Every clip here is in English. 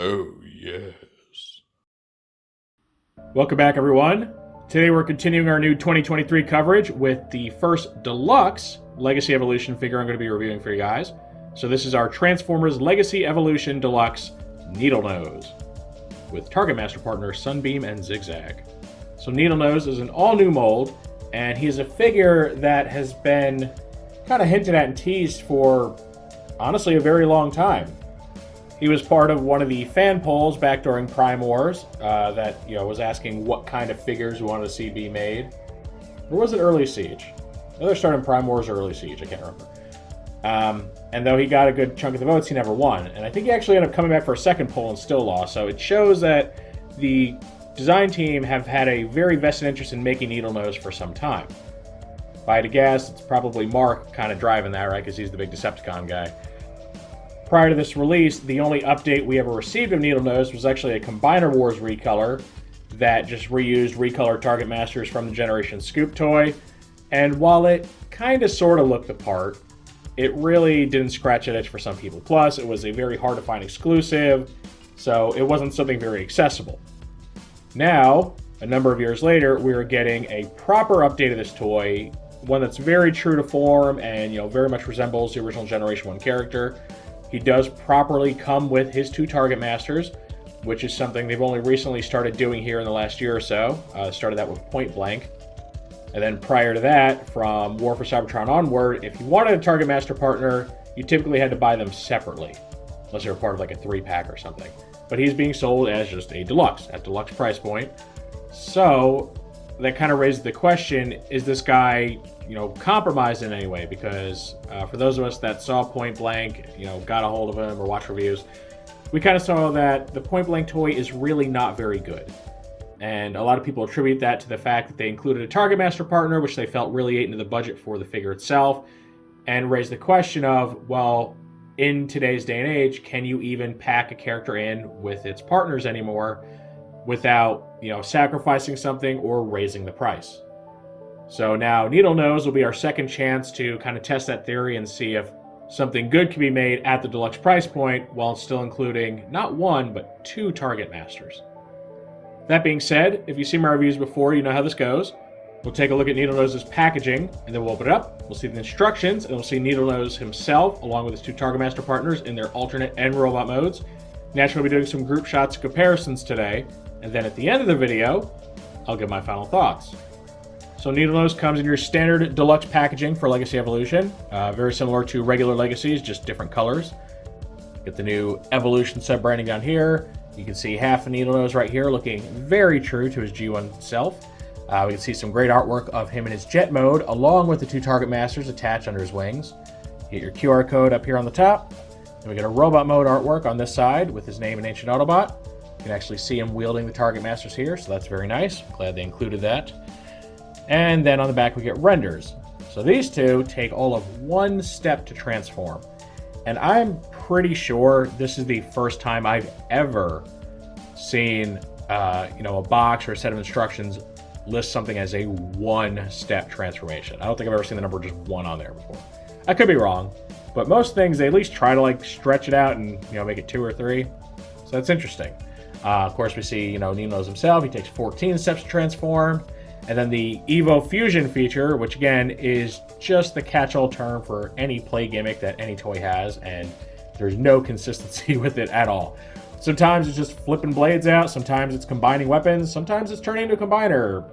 Oh, yes. Welcome back, everyone. Today we're continuing our new 2023 coverage with the first Deluxe Legacy Evolution figure I'm going to be reviewing for you guys. So this is our Transformers Legacy Evolution Deluxe Needlenose with Targetmaster partner Sunbeam and Zig Zag. So Needlenose is an all-new mold, and he's a figure that has been kind of hinted at and teased for, honestly, a very long time. He was part of one of the fan polls back during Prime Wars that was asking what kind of figures we wanted to see be made. Or was it Early Siege? Either started in Prime Wars or Early Siege, I can't remember. And though he got a good chunk of the votes, he never won. And I think he actually ended up coming back for a second poll and still lost. So it shows that the design team have had a very vested interest in making Needlenose for some time. If I had to guess, it's probably Mark kind of driving that, right? Because he's the big Decepticon guy. Prior to this release, the only update we ever received of Needlenose was actually a Combiner Wars recolor that just reused recolored Targetmasters from the Generation Scoop toy. And while it kind of sort of looked the part, it really didn't scratch that itch for some people. Plus, it was a very hard to find exclusive, so it wasn't something very accessible. Now, a number of years later, we are getting a proper update of this toy, one that's very true to form and very much resembles the original Generation 1 character. He does properly come with his two Targetmasters, which is something they've only recently started doing here in the last year or so. Started that with Point Blank. And then prior to that, from War for Seibertron onward, if you wanted a Targetmaster partner, you typically had to buy them separately, unless they were part of like a 3-pack or something. But he's being sold as just a Deluxe, at Deluxe price point. So that kind of raises the question, is this guy compromised in any way? Because for those of us that saw Point Blank, got a hold of him or watched reviews, we kind of saw that the Point Blank toy is really not very good. And a lot of people attribute that to the fact that they included a Targetmaster partner, which they felt really ate into the budget for the figure itself, and raised the question of, well, in today's day and age, can you even pack a character in with its partners anymore without, sacrificing something or raising the price? So now Needlenose will be our second chance to kind of test that theory and see if something good can be made at the Deluxe price point while still including not one, but two Targetmasters. That being said, if you've seen my reviews before, you know how this goes. We'll take a look at Needlenose's packaging, and then we'll open it up. We'll see the instructions, and we'll see Needlenose himself, along with his two Targetmaster partners in their alternate and robot modes. Naturally, we'll be doing some group shots and comparisons today, and then at the end of the video, I'll give my final thoughts. So Needlenose comes in your standard Deluxe packaging for Legacy Evolution. Very similar to regular Legacies, just different colors. Get the new Evolution sub-branding down here. You can see half of Needlenose right here looking very true to his G1 self. We can see some great artwork of him in his jet mode, along with the two Targetmasters attached under his wings. You get your QR code up here on the top. And we get a robot mode artwork on this side with his name and Ancient Autobot. You can actually see him wielding the Targetmasters here, so that's very nice. Glad they included that. And then on the back we get renders. So these two take all of one step to transform. And I'm pretty sure this is the first time I've ever seen a box or a set of instructions list something as a one-step transformation. I don't think I've ever seen the number just one on there before. I could be wrong, but most things they at least try to stretch it out and make it 2 or 3. So that's interesting. Of course, we see Needlenose himself. He takes 14 steps to transform. And then the Evo Fusion feature, which again is just the catch-all term for any play gimmick that any toy has, and there's no consistency with it at all. Sometimes it's just flipping blades out, sometimes it's combining weapons, sometimes it's turning into a combiner.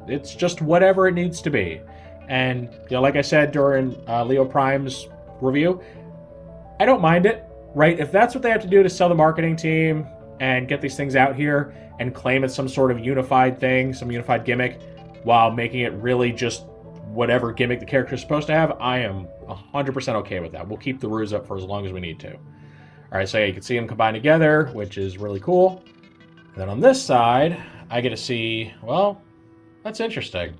It's just whatever it needs to be. And like I said during Leo Prime's review, I don't mind it, right? If that's what they have to do to sell the marketing team and get these things out here and claim it's some sort of unified thing, some unified gimmick, while making it really just whatever gimmick the character is supposed to have, I am 100% okay with that. We'll keep the ruse up for as long as we need to. All right, so yeah, you can see them combined together, which is really cool. And then on this side, I get to see, well, that's interesting.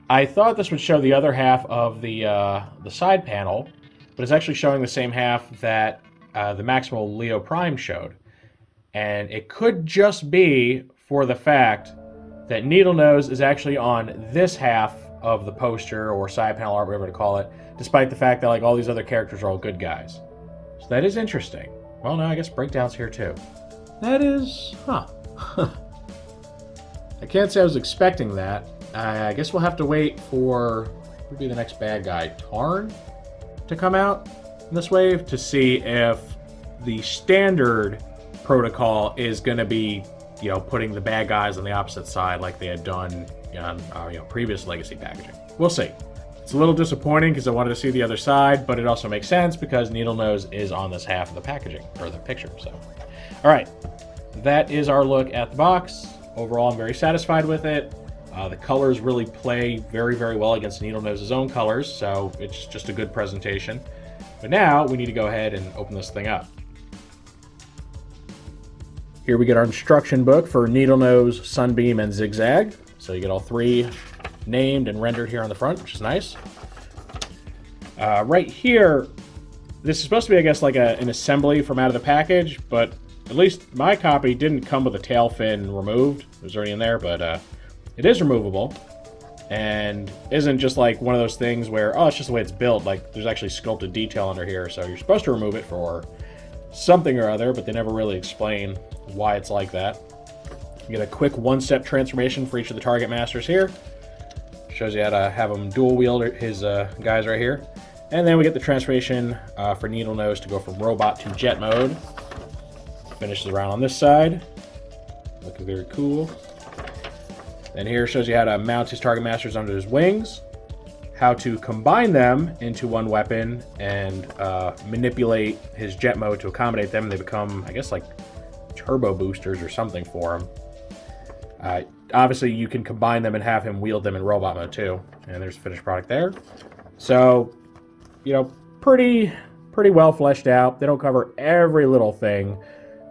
I thought this would show the other half of the side panel, but it's actually showing the same half that the Maximal Leo Prime showed. And it could just be for the fact that Needlenose is actually on this half of the poster or side panel art, whatever to call it, despite the fact that all these other characters are all good guys. So that is interesting. Well, no, I guess Breakdown's here too. That is, huh. I can't say I was expecting that. I guess we'll have to wait for, who would be the next bad guy, Tarn, to come out in this wave to see if the standard protocol is going to be, you know, putting the bad guys on the opposite side like they had done on previous Legacy packaging. We'll see. It's a little disappointing because I wanted to see the other side, but it also makes sense because Needlenose is on this half of the packaging, or the picture, so. All right, that is our look at the box. Overall, I'm very satisfied with it. The colors really play very, very well against Needlenose's own colors, so it's just a good presentation. But now we need to go ahead and open this thing up. Here we get our instruction book for Needlenose, Sunbeam, and Zig Zag. So you get all three named and rendered here on the front, which is nice. Right here, this is supposed to be, I guess, like an assembly from out of the package, but at least my copy didn't come with a tail fin removed. It was already in there, but it is removable. And isn't just like one of those things where, oh, it's just the way it's built. Like, there's actually sculpted detail under here, so you're supposed to remove it for something or other, but they never really explain why it's like that. You get a quick one-step transformation for each of the Targetmasters here. Shows you how to have him dual wield his guys right here. And then we get the transformation for Needlenose to go from robot to jet mode. Finishes around on this side. Looking very cool. And here shows you how to mount his Targetmasters under his wings, how to combine them into one weapon, and manipulate his jet mode to accommodate them. They become, I guess, like turbo boosters or something for him. Obviously, you can combine them and have him wield them in robot mode too. And there's the finished product there. So, you know, pretty well fleshed out. They don't cover every little thing,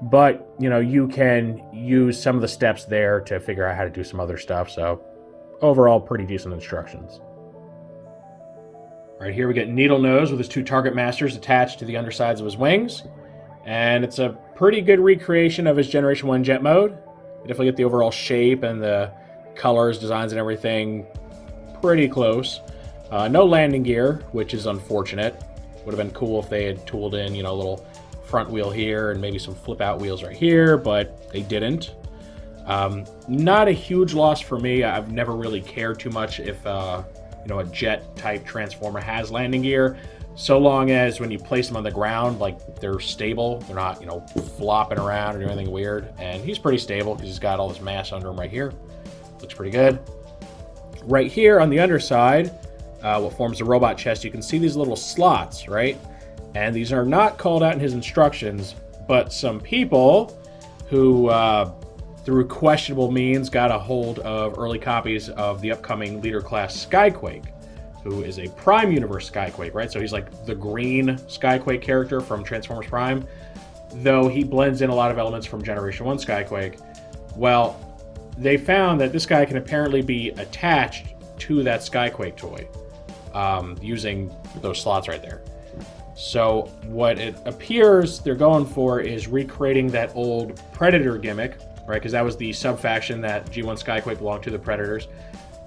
but, you know, you can use some of the steps there to figure out how to do some other stuff. So, overall, pretty decent instructions. All right, here we get Needlenose with his two Targetmasters attached to the undersides of his wings. And it's a pretty good recreation of his Generation 1 jet mode. You definitely get the overall shape and the colors, designs, and everything pretty close. No landing gear, which is unfortunate. Would have been cool if they had tooled in, you know, a little front wheel here and maybe some flip-out wheels right here, but they didn't. Not a huge loss for me. I've never really cared too much if, you know, a jet-type Transformer has landing gear, so long as when you place them on the ground, like, they're stable. They're not, you know, flopping around or doing anything weird. And he's pretty stable because he's got all this mass under him right here. Looks pretty good. Right here on the underside, what forms the robot chest, you can see these little slots, right? And these are not called out in his instructions, but some people who, through questionable means, got a hold of early copies of the upcoming Leader Class Skyquake, who is a Prime Universe Skyquake, right? So he's like the green Skyquake character from Transformers Prime, though he blends in a lot of elements from Generation 1 Skyquake. Well, they found that this guy can apparently be attached to that Skyquake toy, using those slots right there. So what it appears they're going for is recreating that old Predator gimmick, right? Because that was the sub-faction that G1 Skyquake belonged to, the Predators,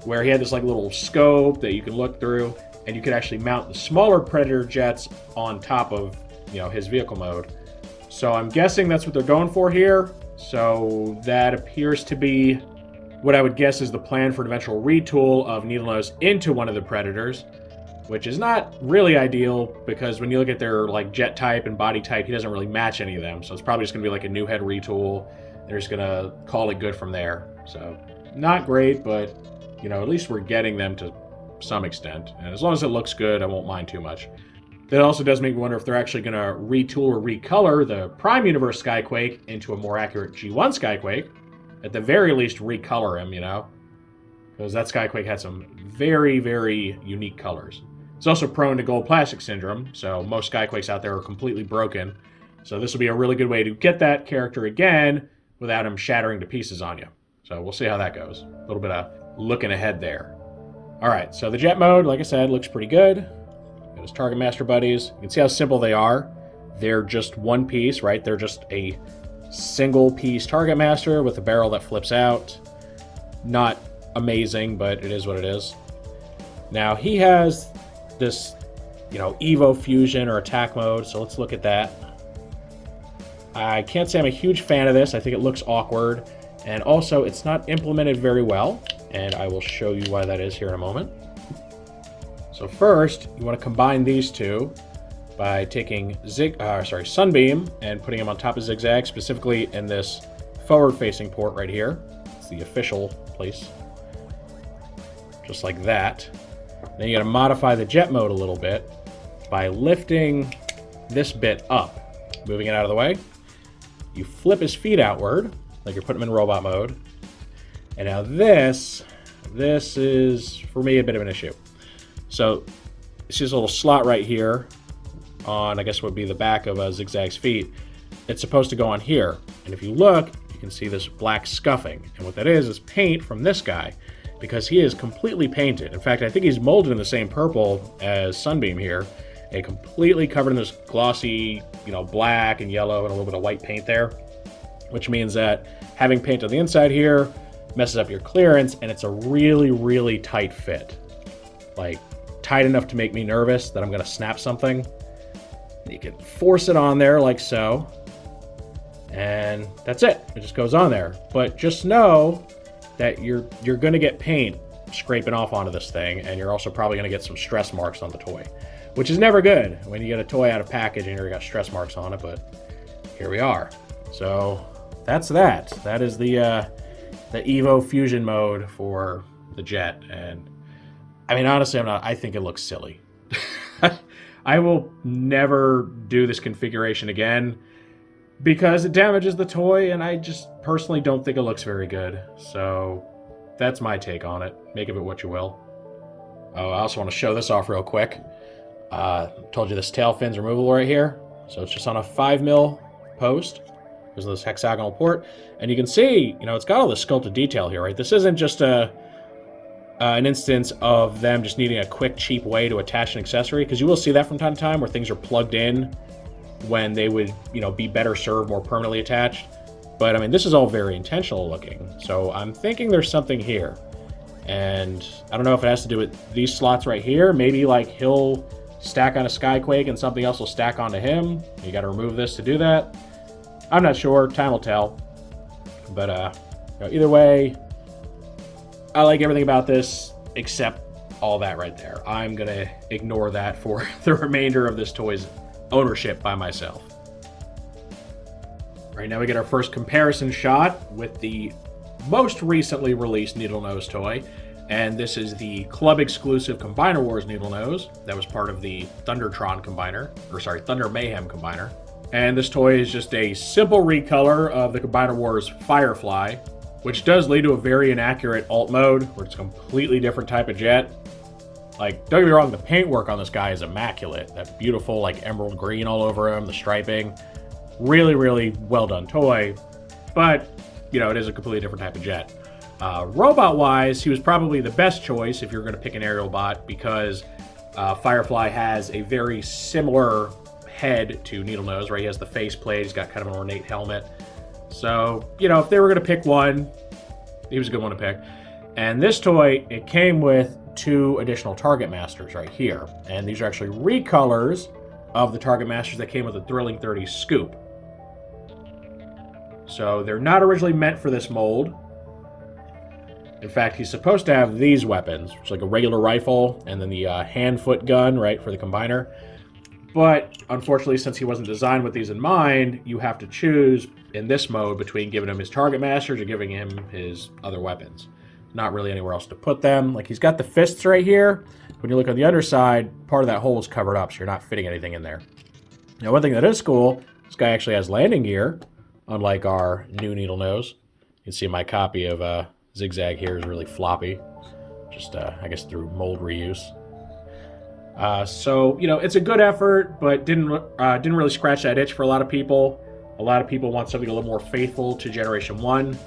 where he had this like little scope that you can look through, and you could actually mount the smaller Predator jets on top of, you know, his vehicle mode. So I'm guessing that's what they're going for here. So that appears to be what I would guess is the plan for an eventual retool of Needlenose into one of the Predators, which is not really ideal because when you look at their like jet type and body type, he doesn't really match any of them. So it's probably just going to be like a new head retool. They're just going to call it good from there. So not great, but, you know, at least we're getting them to some extent. And as long as it looks good, I won't mind too much. That also does make me wonder if they're actually going to retool or recolor the Prime Universe Skyquake into a more accurate G1 Skyquake. At the very least, recolor him, you know? Because that Skyquake had some very, very unique colors. It's also prone to gold plastic syndrome, so most Skyquakes out there are completely broken. So this will be a really good way to get that character again without him shattering to pieces on you. So we'll see how that goes. A little bit of looking ahead there. All right, so the jet mode, like I said, looks pretty good. Got his Targetmaster buddies. You can see how simple they are. They're just one piece, right? They're just a single piece Targetmaster with a barrel that flips out. Not amazing, but it is what it is. Now he has this, you know, Evo fusion or attack mode, so let's look at that. I can't say I'm a huge fan of this. I think it looks awkward, and also it's not implemented very well, and I will show you why that is here in a moment. So first, you want to combine these two by taking Sunbeam and putting him on top of Zigzag, specifically in this forward-facing port right here. It's the official place. Just like that. Then you got to modify the jet mode a little bit by lifting this bit up, moving it out of the way. You flip his feet outward, like you're putting him in robot mode. And now this is, for me, a bit of an issue. So, it's just a little slot right here on, I guess would be the back of Zigzag's feet. It's supposed to go on here. And if you look, you can see this black scuffing. And what that is paint from this guy, because he is completely painted. In fact, I think he's molded in the same purple as Sunbeam here, and completely covered in this glossy, black and yellow and a little bit of white paint there, which means that having paint on the inside here messes up your clearance, and it's a really, really tight fit. Like, tight enough to make me nervous that I'm going to snap something. You can force it on there like so, and that's it. It just goes on there. But just know that you're going to get paint scraping off onto this thing, and you're also probably going to get some stress marks on the toy, which is never good when you get a toy out of package and you got stress marks on it, but here we are. So that's that. That is the Evo Fusion mode for the Jet, and I mean, honestly, I think it looks silly. I will never do this configuration again because it damages the toy, and I just personally don't think it looks very good. So that's my take on it. Make of it what you will. Oh, I also want to show this off real quick. Told you this tail fin's removable right here. So it's just on a 5mm post. There's this hexagonal port. And you can see, it's got all the sculpted detail here, right? This isn't just an instance of them just needing a quick, cheap way to attach an accessory, because you will see that from time to time where things are plugged in when they would, be better served, more permanently attached. But, I mean, this is all very intentional looking. So I'm thinking there's something here. And I don't know if it has to do with these slots right here. Maybe, like, he'll stack on a Skyquake and something else will stack onto him. You got to remove this to do that. I'm not sure. Time will tell. But, either way, I like everything about this except all that right there. I'm going to ignore that for the remainder of this toy's ownership by myself. Right now we get our first comparison shot with the most recently released Needlenose toy, and this is the club exclusive Combiner Wars Needlenose that was part of the Thunder Mayhem combiner. And this toy is just a simple recolor of the Combiner Wars Firefly, which does lead to a very inaccurate alt mode where it's a completely different type of jet. Like, don't get me wrong, the paintwork on this guy is immaculate. That beautiful, like, emerald green all over him, the striping. Really, really well done toy. But, it is a completely different type of jet. Robot-wise, he was probably the best choice if you're going to pick an aerial bot, because Firefly has a very similar head to Needlenose, right? He has the faceplate, he's got kind of an ornate helmet. So, if they were going to pick one, he was a good one to pick. And this toy, it came with 2 additional Targetmasters right here. And these are actually recolors of the Targetmasters that came with the Thrilling 30 Scoop. So they're not originally meant for this mold. In fact, he's supposed to have these weapons, which is like a regular rifle, and then the hand-foot gun, right, for the combiner. But unfortunately, since he wasn't designed with these in mind, you have to choose in this mode between giving him his Targetmasters or giving him his other weapons. Not really anywhere else to put them. Like, he's got the fists right here. When you look on the underside, part of that hole is covered up, so you're not fitting anything in there. Now, one thing that is cool, this guy actually has landing gear, unlike our new Needlenose. You can see my copy of Zigzag here is really floppy, just, I guess, through mold reuse. So, it's a good effort, but didn't really scratch that itch for a lot of people. A lot of people want something a little more faithful to Generation 1.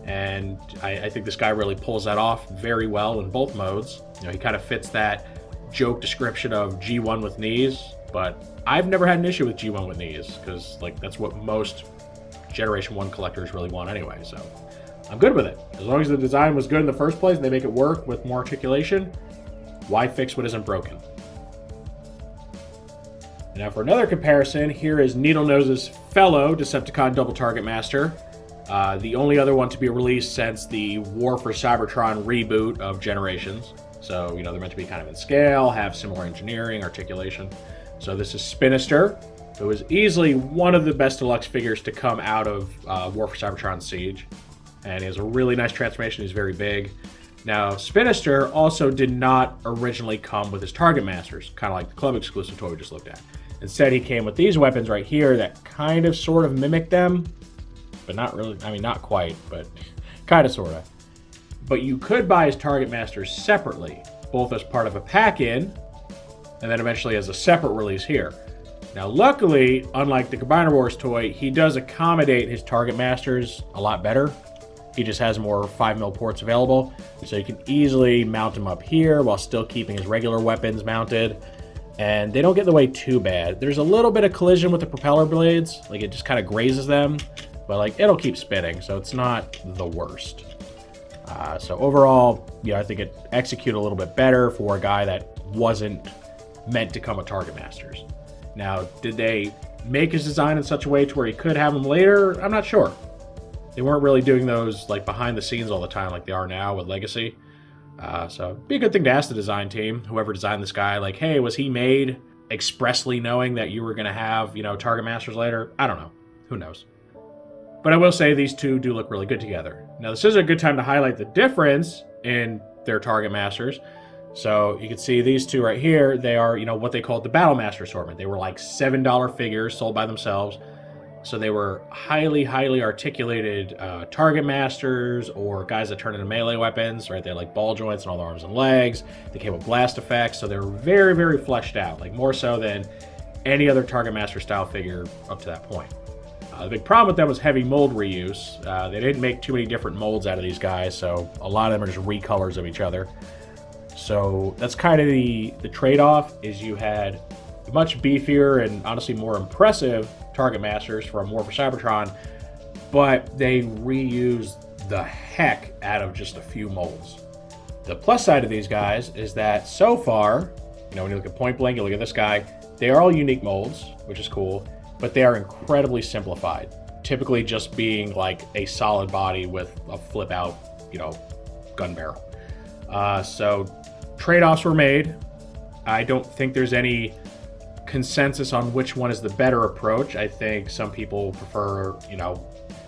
And I think this guy really pulls that off very well in both modes. He kind of fits that joke description of G1 with knees, but I've never had an issue with G1 with knees, because, like, that's what most Generation 1 collectors really want anyway, so I'm good with it. As long as the design was good in the first place and they make it work with more articulation, why fix what isn't broken? Now for another comparison, here is Needlenose's fellow Decepticon Double Targetmaster. The only other one to be released since the War for Seibertron reboot of Generations. So, they're meant to be kind of in scale, have similar engineering, articulation. So this is Spinster, who is easily one of the best deluxe figures to come out of War for Cybertron Siege. And he has a really nice transformation. He's very big. Now, Spinster also did not originally come with his Targetmasters, kind of like the club exclusive toy we just looked at. Instead, he came with these weapons right here that kind of sort of mimic them, but not really. I mean, not quite, but kind of sort of. But you could buy his Targetmasters separately, both as part of a pack-in, and then eventually as a separate release here. Now, luckily, unlike the Combiner Wars toy, he does accommodate his Targetmasters a lot better. He just has more 5mm ports available, so you can easily mount him up here while still keeping his regular weapons mounted. And they don't get in the way too bad. There's a little bit of collision with the propeller blades, like it just kind of grazes them, but like it'll keep spinning, so it's not the worst. So overall, I think it executed a little bit better for a guy that wasn't meant to come with Targetmasters. Now, did they make his design in such a way to where he could have them later? I'm not sure. They weren't really doing those like behind the scenes all the time like they are now with Legacy. So it'd be a good thing to ask the design team, whoever designed this guy, like, hey, was he made expressly knowing that you were going to have, Targetmasters later? I don't know. Who knows? But I will say these two do look really good together. Now, this is a good time to highlight the difference in their Targetmasters. So you can see these two right here, they are, what they called the Battlemaster assortment. They were like $7 figures sold by themselves. So they were highly, highly articulated Targetmasters or guys that turn into melee weapons, right? They had like ball joints and all the arms and legs. They came with blast effects. So they were very, very fleshed out, like more so than any other Targetmaster style figure up to that point. The big problem with them was heavy mold reuse. They didn't make too many different molds out of these guys, so a lot of them are just recolors of each other. So that's kind of the trade-off, is you had much beefier and honestly more impressive Targetmasters from War for Cybertron, but they reused the heck out of just a few molds. The plus side of these guys is that so far, when you look at Point Blank, you look at this guy, they are all unique molds, which is cool, but they are incredibly simplified, typically just being like a solid body with a flip out, gun barrel. So trade-offs were made. I don't think there's any consensus on which one is the better approach. I think some people prefer,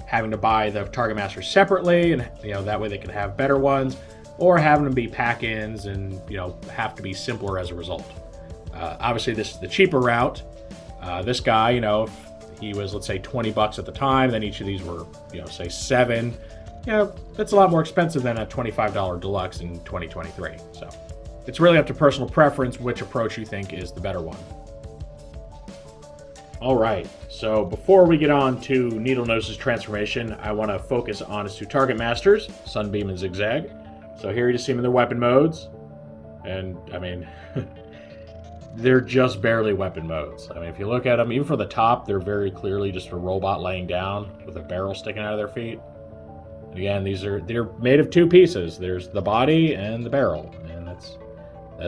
having to buy the Targetmasters separately and, that way they can have better ones, or having them be pack-ins and, have to be simpler as a result. Obviously, this is the cheaper route. This guy, if he was, let's say, $20 at the time, then each of these were, say $7. That's a lot more expensive than a $25 deluxe in 2023. So it's really up to personal preference which approach you think is the better one. All right, so before we get on to Needlenose's transformation, I want to focus on his two Targetmasters, Sunbeam and Zig Zag. So here you just see them in their weapon modes, and I mean, they're just barely weapon modes. I mean, if you look at them, even for the top, they're very clearly just a robot laying down with a barrel sticking out of their feet. And again, they're made of two pieces. There's the body and the barrel, and that's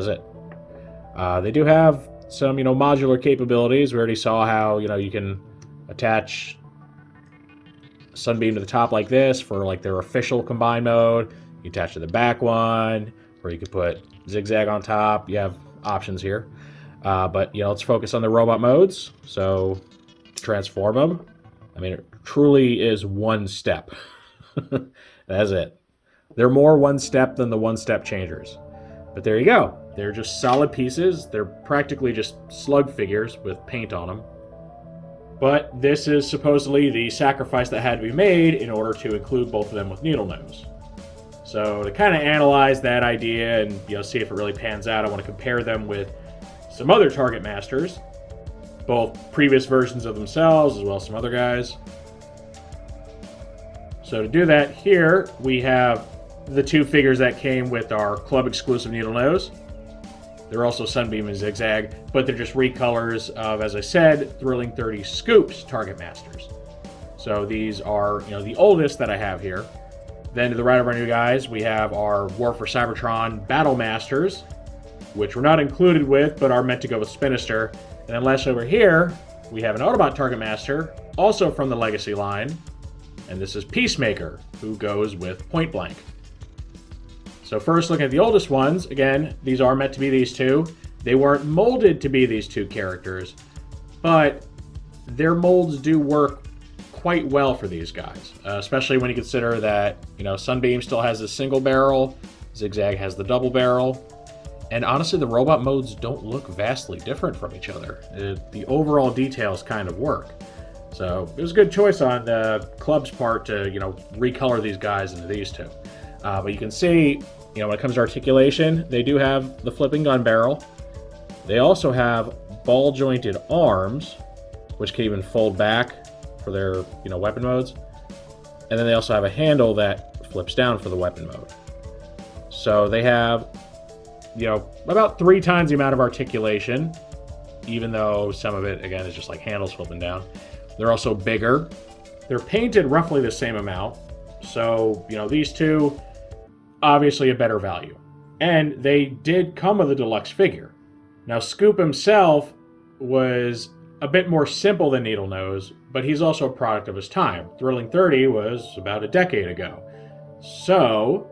it. They do have some, modular capabilities. We already saw how, you can attach Sunbeam to the top like this for like their official combined mode. You attach to the back one, or you could put Zigzag on top. You have options here. But, let's focus on the robot modes. So, transform them. I mean, it truly is one step. That's it. They're more one step than the one-step changers. But there you go. They're just solid pieces. They're practically just slug figures with paint on them. But this is supposedly the sacrifice that had to be made in order to include both of them with Needlenose. So to kind of analyze that idea and see if it really pans out, I want to compare them with some other Targetmasters, both previous versions of themselves as well as some other guys. So to do that, here we have the two figures that came with our club exclusive Needlenose. They're also Sunbeam and Zig Zag, but they're just recolors of, as I said, Thrilling 30 Scoops Targetmasters. So these are, the oldest that I have here. Then to the right of our new guys, we have our War for Cybertron Battlemasters, which were not included with, but are meant to go with Spinster. And then last over here, we have an Autobot Targetmaster, also from the Legacy line. And this is Peacemaker, who goes with Point Blank. So first, looking at the oldest ones, again, these are meant to be these two. They weren't molded to be these two characters, but their molds do work quite well for these guys, especially when you consider that, Sunbeam still has the single barrel, Zigzag has the double barrel, and honestly, the robot modes don't look vastly different from each other. The overall details kind of work. So it was a good choice on the club's part to, recolor these guys into these two. But you can see, when it comes to articulation, they do have the flipping gun barrel. They also have ball-jointed arms, which can even fold back for their, weapon modes. And then they also have a handle that flips down for the weapon mode. So they have, about 3 times the amount of articulation, even though some of it, again, is just like handles flipping down. They're also bigger. They're painted roughly the same amount. So, these two, obviously a better value. And they did come with a deluxe figure. Now, Scoop himself was a bit more simple than Needlenose, but he's also a product of his time. Thrilling 30 was about a decade ago. So,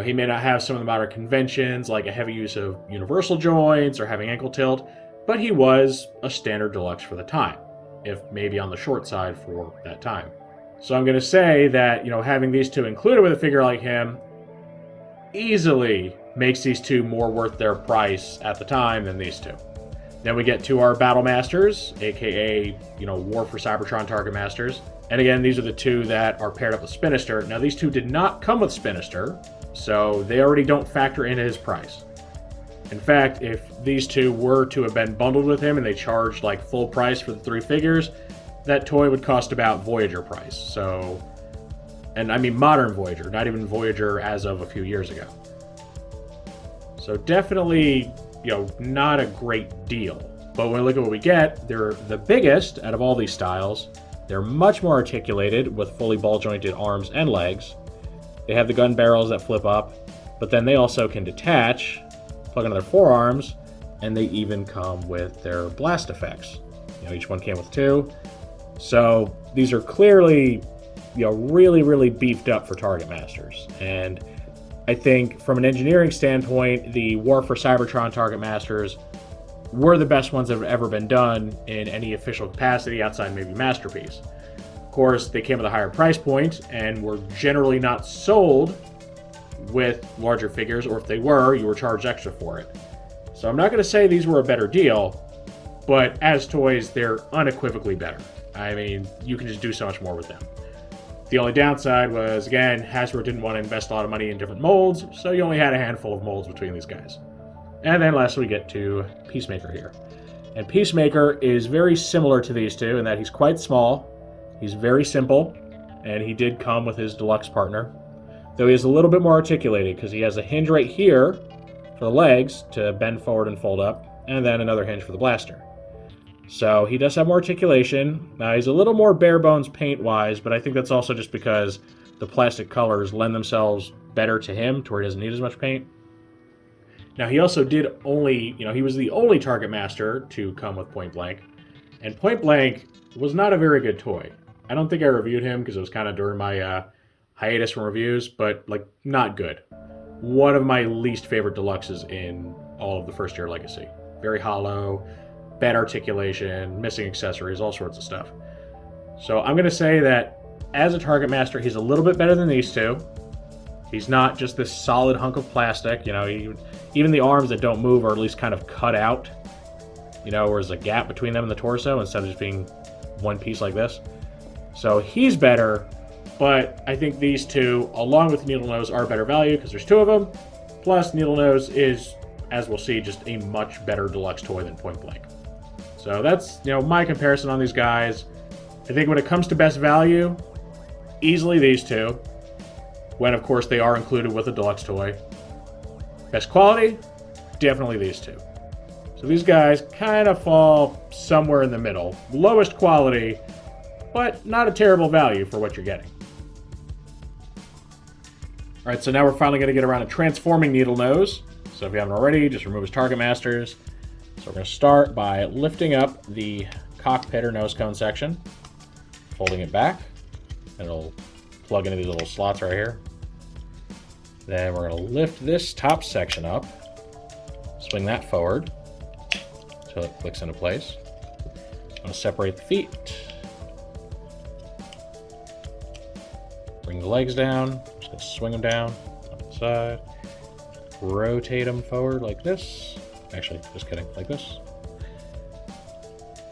he may not have some of the modern conventions like a heavy use of universal joints or having ankle tilt, but he was a standard deluxe for the time, if maybe on the short side for that time. So I'm going to say that, having these two included with a figure like him easily makes these two more worth their price at the time than these two. Then we get to our Battle Masters, aka, War for Seibertron Targetmasters. And again, these are the two that are paired up with Spinster. Now, these two did not come with Spinster, so they already don't factor into his price. In fact, if these two were to have been bundled with him and they charged like full price for the 3 figures, that toy would cost about Voyager price. So, and I mean modern Voyager, not even Voyager as of a few years ago. So definitely, not a great deal. But when we look at what we get, they're the biggest out of all these styles. They're much more articulated with fully ball-jointed arms and legs. They have the gun barrels that flip up, but then they also can detach, plug into their forearms, and they even come with their blast effects. Each one came with 2. So these are clearly, really, really beefed up for Targetmasters. And I think from an engineering standpoint, the War for Seibertron Targetmasters were the best ones that have ever been done in any official capacity outside maybe Masterpiece. Of course, they came with a higher price point and were generally not sold with larger figures, or if they were, you were charged extra for it. So I'm not going to say these were a better deal, but as toys, they're unequivocally better. I mean, you can just do so much more with them. The only downside was, again, Hasbro didn't want to invest a lot of money in different molds, so you only had a handful of molds between these guys. And then lastly, we get to Peacemaker here. And Peacemaker is very similar to these two in that he's quite small, he's very simple, and he did come with his deluxe partner. Though he is a little bit more articulated because he has a hinge right here for the legs to bend forward and fold up, and then another hinge for the blaster. So he does have more articulation. Now he's a little more bare bones paint-wise, but I think that's also just because the plastic colors lend themselves better to him to where he doesn't need as much paint. Now he also did only, he was the only Targetmaster to come with Point Blank, and Point Blank was not a very good toy. I don't think I reviewed him because it was kind of during my hiatus from reviews, but not good. One of my least favorite deluxes in all of the first year Legacy. Very hollow, bad articulation, missing accessories, all sorts of stuff. So I'm going to say that as a Targetmaster, he's a little bit better than these two. He's not just this solid hunk of plastic. Even the arms that don't move are at least kind of cut out. Where there's a gap between them and the torso instead of just being one piece like this. So he's better, but I think these two, along with Needlenose, are better value because there's 2 of them. Plus, Needlenose is, as we'll see, just a much better deluxe toy than Point Blank. So that's, my comparison on these guys. I think when it comes to best value, easily these two. When, of course, they are included with a deluxe toy. Best quality, definitely these two. So these guys kind of fall somewhere in the middle. Lowest quality, but not a terrible value for what you're getting. All right, so now we're finally going to get around to transforming Needlenose. So if you haven't already, just remove his Targetmasters. So we're going to start by lifting up the cockpit or nose cone section, folding it back, and it'll plug into these little slots right here. Then we're going to lift this top section up, swing that forward until it clicks into place. I'm going to separate the feet. Bring the legs down, just going to swing them down on the side. Rotate them forward like this. Actually, just kidding, like this.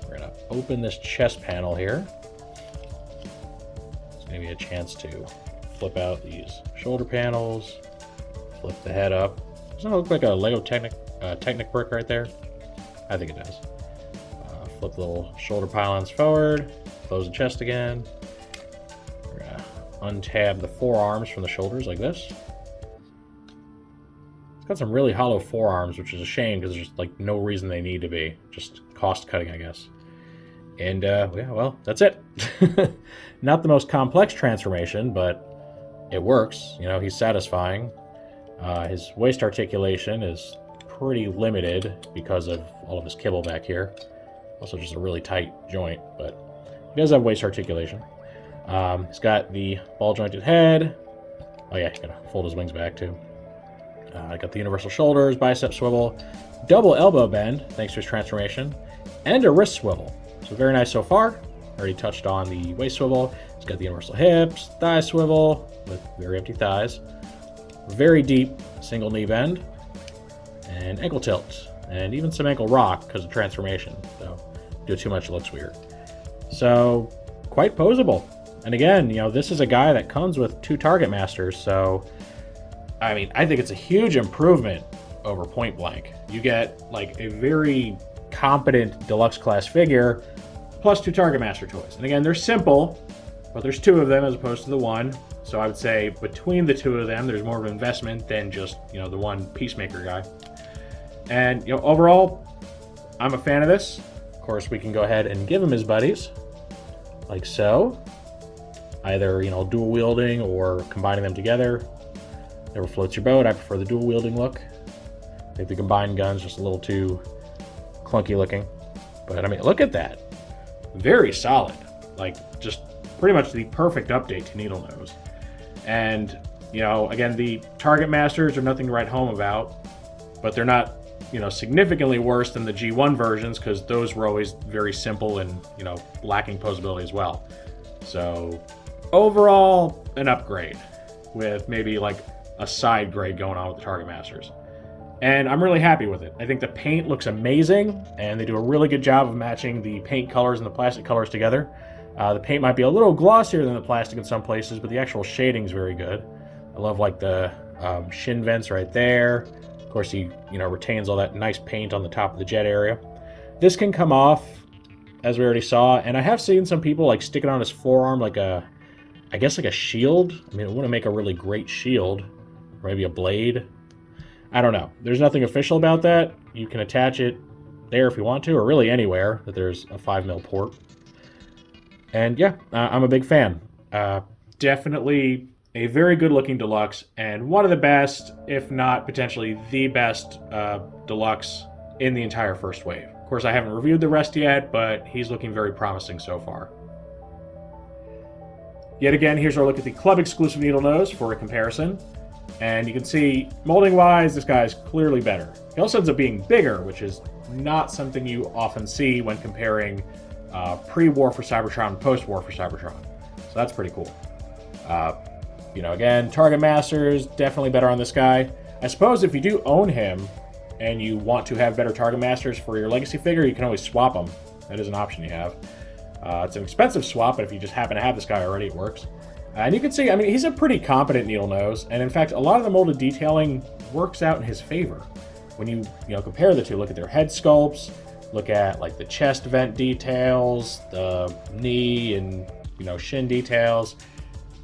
We're going to open this chest panel here. It's going to be a chance to flip out these shoulder panels, flip the head up. Doesn't it look like a Lego Technic brick right there? I think it does. Flip the little shoulder pylons forward, close the chest again. We're going to untab the forearms from the shoulders like this. It's got some really hollow forearms, which is a shame because there's just like no reason they need to be. Just cost cutting, I guess. And yeah, well, that's it. Not the most complex transformation, but it works. You know, he's satisfying. His waist articulation is pretty limited because of all of his kibble back here. Also just a really tight joint, but he does have waist articulation. He's got the ball jointed head. Oh yeah, he's gonna fold his wings back too. I got the universal shoulders, bicep swivel, double elbow bend, thanks to his transformation, and a wrist swivel. So very nice so far. Already touched on the waist swivel. He's got the universal hips, thigh swivel with very empty thighs, very deep single knee bend, and ankle tilt, and even some ankle rock because of transformation. So do too much, it looks weird. So quite posable. And again, you know, this is a guy that comes with 2 Targetmasters, so I mean, I think it's a huge improvement over Point Blank. You get like a very competent deluxe class figure plus 2 Targetmaster toys. And again, they're simple, but there's 2 of them as opposed to the 1. So I would say between the 2 of them, there's more of an investment than just, you know, the one Peacemaker guy. And, you know, overall, I'm a fan of this. Of course, we can go ahead and give him his buddies, like so. Either, you know, dual wielding or combining them together. Never floats your boat. I prefer the dual wielding look. I think the combined gun's just a little too clunky looking. But I mean, look at that. Very solid. Like, just pretty much the perfect update to Needlenose. And, you know, again, the Targetmasters are nothing to write home about, but they're not, you know, significantly worse than the G1 versions because those were always very simple and, you know, lacking posability as well. So overall, an upgrade with maybe like a side grade going on with the Targetmasters. And I'm really happy with it. I think the paint looks amazing, and they do a really good job of matching the paint colors and the plastic colors together. The paint might be a little glossier than the plastic in some places, but the actual shading is very good. I love like the shin vents right there. Of course, he retains all that nice paint on the top of the jet area. This can come off, as we already saw, and I have seen some people like stick it on his forearm like I guess like a shield. I mean, it wouldn't make a really great shield. Or maybe a blade. I don't know. There's nothing official about that. You can attach it there if you want to, or really anywhere that there's a 5mm port. And yeah, I'm a big fan. Definitely a very good looking deluxe, and one of the best, if not potentially the best deluxe in the entire first wave. Of course, I haven't reviewed the rest yet, but he's looking very promising so far. Yet again, here's our look at the club exclusive Needlenose for a comparison. And you can see, molding-wise, this guy's clearly better. He also ends up being bigger, which is not something you often see when comparing pre-War for Seibertron and post-War for Seibertron. So that's pretty cool. Again, Targetmaster's definitely better on this guy. I suppose if you do own him and you want to have better Targetmasters for your Legacy figure, you can always swap them. That is an option you have. It's an expensive swap, but if you just happen to have this guy already, it works. And you can see, I mean, he's a pretty competent Needlenose, and in fact, a lot of the molded detailing works out in his favor. When you compare the two, look at their head sculpts, look at like the chest vent details, the knee and shin details.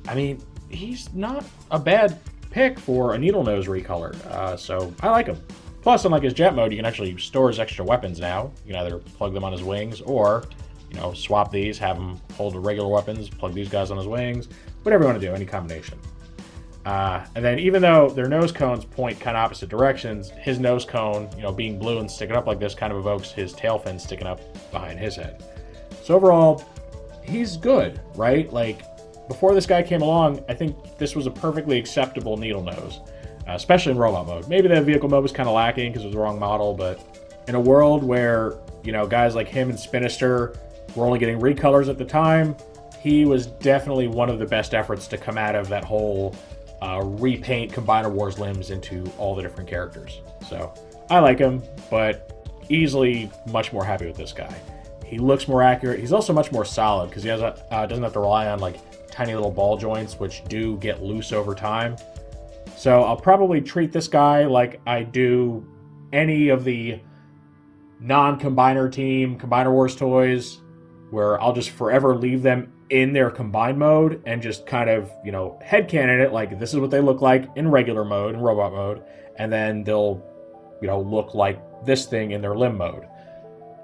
I mean, he's not a bad pick for a Needlenose recolored, so I like him. Plus, unlike his jet mode, you can actually store his extra weapons now. You can either plug them on his wings or swap these, have him hold the regular weapons, plug these guys on his wings, whatever you want to do, any combination. And then even though their nose cones point kind of opposite directions, his nose cone, being blue and sticking up like this kind of evokes his tail fin sticking up behind his head. So overall, he's good, right? Like, before this guy came along, I think this was a perfectly acceptable Needlenose, especially in robot mode. Maybe the vehicle mode was kind of lacking because it was the wrong model, but in a world where, guys like him and Spinster were only getting recolors at the time, he was definitely one of the best efforts to come out of that whole repaint Combiner Wars limbs into all the different characters. So I like him, but easily much more happy with this guy. He looks more accurate. He's also much more solid because he doesn't have to rely on like tiny little ball joints, which do get loose over time. So I'll probably treat this guy like I do any of the non-Combiner team Combiner Wars toys, where I'll just forever leave them in their combined mode and just kind of, headcanon it like this is what they look like in regular mode, in robot mode, and then they'll, look like this thing in their limb mode.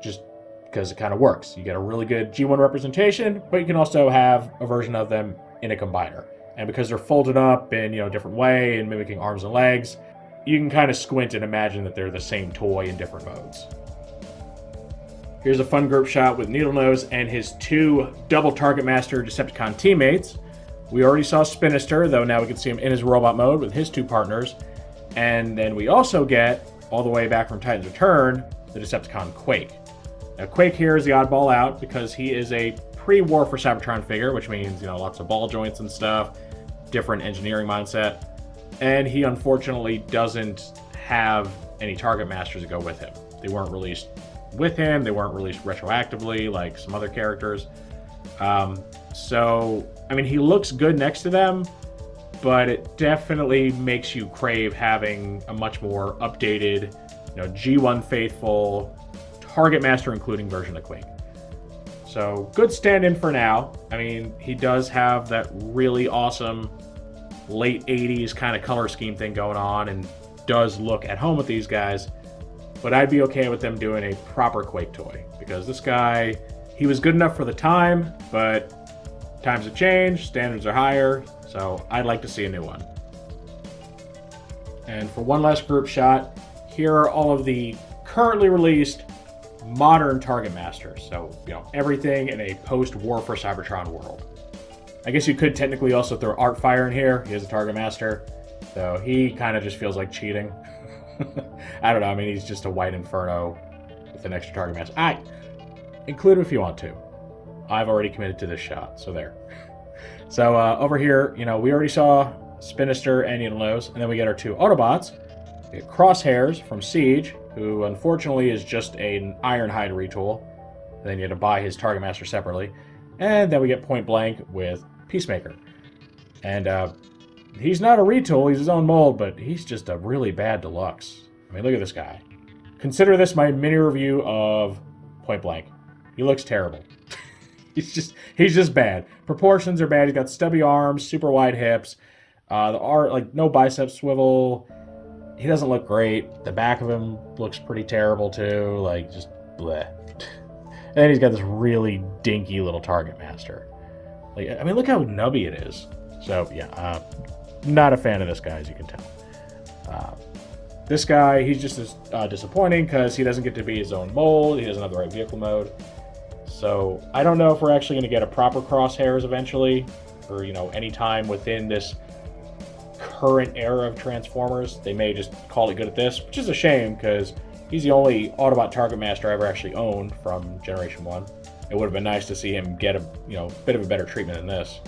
Just because it kind of works. You get a really good G1 representation, but you can also have a version of them in a combiner. And because they're folded up in, a different way and mimicking arms and legs, you can kind of squint and imagine that they're the same toy in different modes. Here's a fun group shot with Needlenose and his two double Targetmaster Decepticon teammates. We already saw Spinster, though now we can see him in his robot mode with his two partners. And then we also get, all the way back from Titan's Return, the Decepticon Quake. Now, Quake here is the oddball out because he is a pre-War for Seibertron figure, which means, lots of ball joints and stuff, different engineering mindset. And he unfortunately doesn't have any Targetmasters to go with him. They weren't released with him, they weren't released retroactively like some other characters. So, he looks good next to them, but it definitely makes you crave having a much more updated, G1 faithful, Targetmaster including version of Quake. So, good stand-in for now. He does have that really awesome late 80s kind of color scheme thing going on and does look at home with these guys, but I'd be okay with them doing a proper Quake toy because this guy, he was good enough for the time, but times have changed, standards are higher, so I'd like to see a new one. And for one last group shot, here are all of the currently released modern Targetmasters. So, everything in a post-War for Seibertron world. I guess you could technically also throw Artfire in here. He is a Targetmaster, so he kind of just feels like cheating. I don't know. He's just a white Inferno with an extra Targetmaster. Include him if you want to. I've already committed to this shot, so there. So over here, we already saw Spinster and Needlenose, and then we get our two Autobots. We get Crosshairs from Siege, who unfortunately is just an Ironhide retool. And then you had to buy his Targetmaster separately. And then we get Point Blank with Peacemaker. And he's not a retool, he's his own mold, but he's just a really bad deluxe. Look at this guy. Consider this my mini review of Point Blank. He looks terrible. he's just bad. Proportions are bad. He's got stubby arms, super wide hips. The art, no bicep swivel. He doesn't look great. The back of him looks pretty terrible too. Just bleh. And then he's got this really dinky little Targetmaster. Look how nubby it is. So yeah, not a fan of this guy, as you can tell. This guy, he's just as disappointing because he doesn't get to be his own mold. He doesn't have the right vehicle mode. So I don't know if we're actually going to get a proper Crosshairs eventually, or any time within this current era of Transformers. They may just call it good at this, which is a shame because he's the only Autobot Targetmaster I ever actually owned from Generation 1. It would have been nice to see him get a bit of a better treatment than this.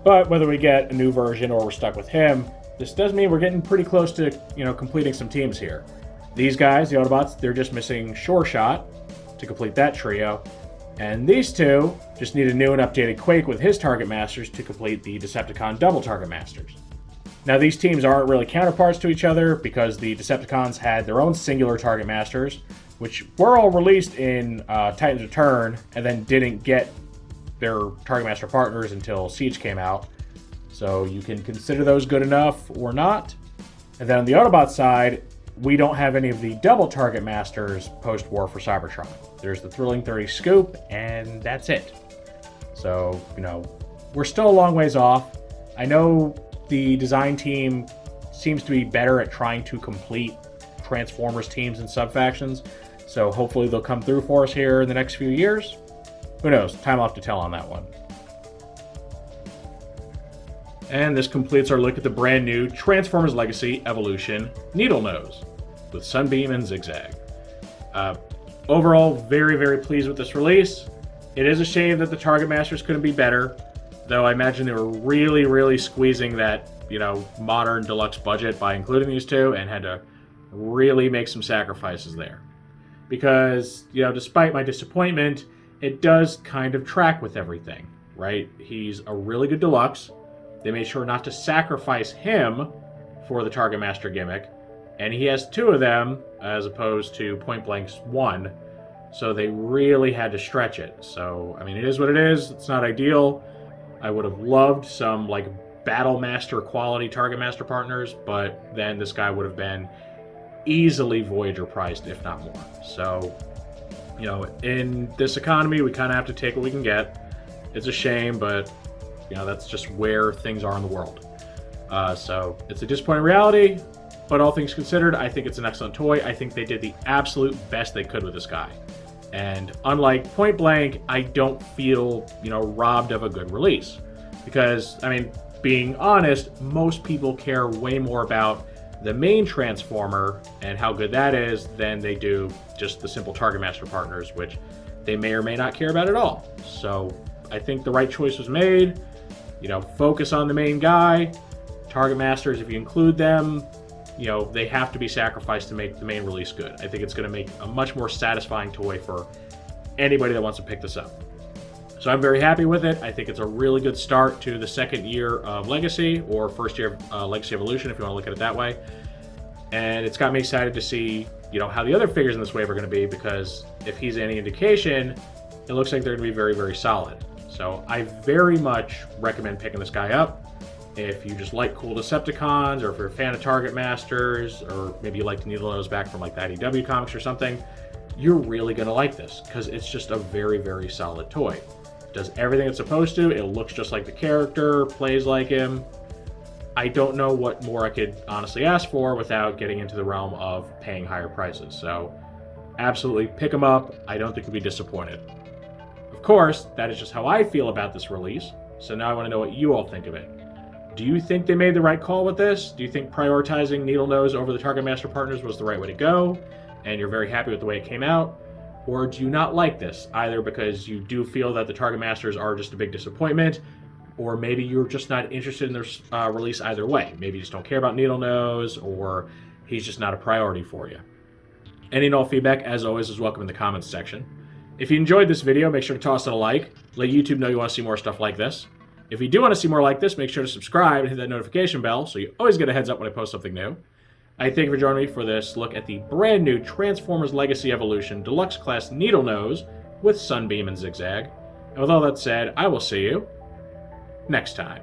But whether we get a new version or we're stuck with him, this does mean we're getting pretty close to, completing some teams here. These guys, the Autobots, they're just missing Sure Shot to complete that trio. And these two just need a new and updated Quake with his Targetmasters to complete the Decepticon double Targetmasters. Now, these teams aren't really counterparts to each other because the Decepticons had their own singular Targetmasters, which were all released in Titan's Return and then didn't get their Targetmaster partners until Siege came out. So you can consider those good enough or not. And then on the Autobot side, we don't have any of the double Targetmasters post-War for Seibertron. There's the Thrilling 30 Scoop, and that's it. So, we're still a long ways off. I know the design team seems to be better at trying to complete Transformers teams and sub-factions. So hopefully they'll come through for us here in the next few years. Who knows? Time will have to tell on that one. And this completes our look at the brand new Transformers Legacy Evolution Needlenose with Sunbeam and Zig Zag. Overall, very, very pleased with this release. It is a shame that the Targetmasters couldn't be better, though I imagine they were really, really squeezing that, modern deluxe budget by including these two and had to really make some sacrifices there. Because, despite my disappointment, it does kind of track with everything, right? He's a really good deluxe. They made sure not to sacrifice him for the Targetmaster gimmick, and he has two of them as opposed to Point Blank's one, so they really had to stretch it. So, I mean, it is what it is. It's not ideal. I would have loved some, Battlemaster quality Targetmaster partners, but then this guy would have been easily Voyager priced, if not more. So, in this economy, we kind of have to take what we can get. It's a shame, but, that's just where things are in the world. So, it's a disappointing reality, but all things considered, I think it's an excellent toy. I think they did the absolute best they could with this guy. And unlike Point Blank, I don't feel, robbed of a good release. Because, being honest, most people care way more about the main Transformer and how good that is than they do just the simple Targetmaster partners, which they may or may not care about at all. So I think the right choice was made. Focus on the main guy. Targetmasters, if you include them, they have to be sacrificed to make the main release good. I think it's going to make a much more satisfying toy for anybody that wants to pick this up. So I'm very happy with it. I think it's a really good start to the second year of Legacy, or first year of Legacy Evolution, if you want to look at it that way. And it's got me excited to see, how the other figures in this wave are going to be, because if he's any indication, it looks like they're going to be very, very solid. So I very much recommend picking this guy up. If you just like cool Decepticons, or if you're a fan of Targetmasters, or maybe you like the Needlenose back from the IDW comics or something, you're really going to like this, because it's just a very, very solid toy. Does everything it's supposed to. It looks just like the character, plays like him. I don't know what more I could honestly ask for without getting into the realm of paying higher prices. So absolutely pick them up. I don't think you'll be disappointed. Of course, that is just how I feel about this release. So now I want to know what you all think of it. Do you think they made the right call with this? Do you think prioritizing Needlenose over the Targetmaster partners was the right way to go, and you're very happy with the way it came out? Or do you not like this, either because you do feel that the Targetmasters are just a big disappointment, or maybe you're just not interested in their release either way? Maybe you just don't care about Needlenose, or he's just not a priority for you. Any and all feedback, as always, is welcome in the comments section. If you enjoyed this video, make sure to toss it a like. Let YouTube know you want to see more stuff like this. If you do want to see more like this, make sure to subscribe and hit that notification bell so you always get a heads up when I post something new. I thank you for joining me for this look at the brand new Transformers Legacy Evolution Deluxe Class Needlenose with Sunbeam and Zig Zag. And with all that said, I will see you next time.